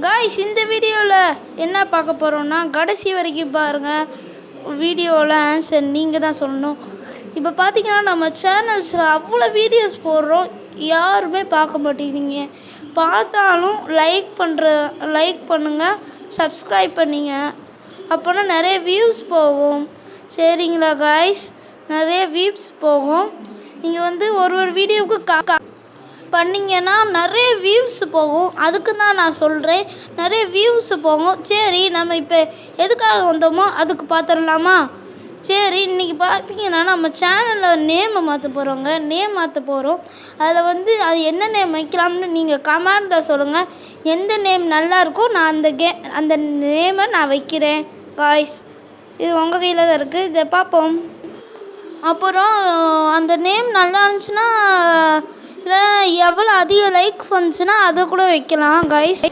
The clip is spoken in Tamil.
காய்ஸ் இந்த வீடியோவில் என்ன பார்க்க போகிறோன்னா கடைசி வரைக்கும் பாருங்கள். வீடியோவில் ஆன்சர் நீங்கள் தான் சொல்லணும். இப்போ பார்த்தீங்கன்னா நம்ம சேனல்ஸில் அவ்வளோ வீடியோஸ் போடுறோம், யாருமே பார்க்க மாட்டேங்கிறீங்க. பார்த்தாலும் லைக் பண்ணுங்கள், சப்ஸ்கிரைப் பண்ணிங்க, அப்போனா நிறைய வியூஸ் போகும். சரிங்களா காய்ஸ்? நிறைய வியூஸ் போகும். நீங்கள் ஒரு வீடியோவுக்கு பண்ணிங்கன்னா நிறைய வியூஸ் போகும். அதுக்கு தான் நான் சொல்கிறேன், நிறைய வியூஸ் போகும். சரி, நம்ம இப்போ எதுக்காக வந்தோமோ அதுக்கு பார்த்துடலாமா? சரி, இன்றைக்கி பார்த்தீங்கன்னா நம்ம சேனலில் நேமை மாற்ற போகிறோம். அதில் அது என்ன நேம் வைக்கலாம்னு நீங்கள் கமெண்டில் சொல்லுங்கள். எந்த நேம் நல்லாயிருக்கோ நான் அந்த நேமை நான் வைக்கிறேன் காய்ஸ். இது உங்கள் கையில் தான் இருக்குது, இதை பார்ப்போம். அப்புறம் அந்த நேம் நல்லா இருந்துச்சுன்னா, இல்லை எவ்வளோ அதிக லைக் வந்துச்சுன்னா அதை கூட வைக்கலாம் காய்ஸ்.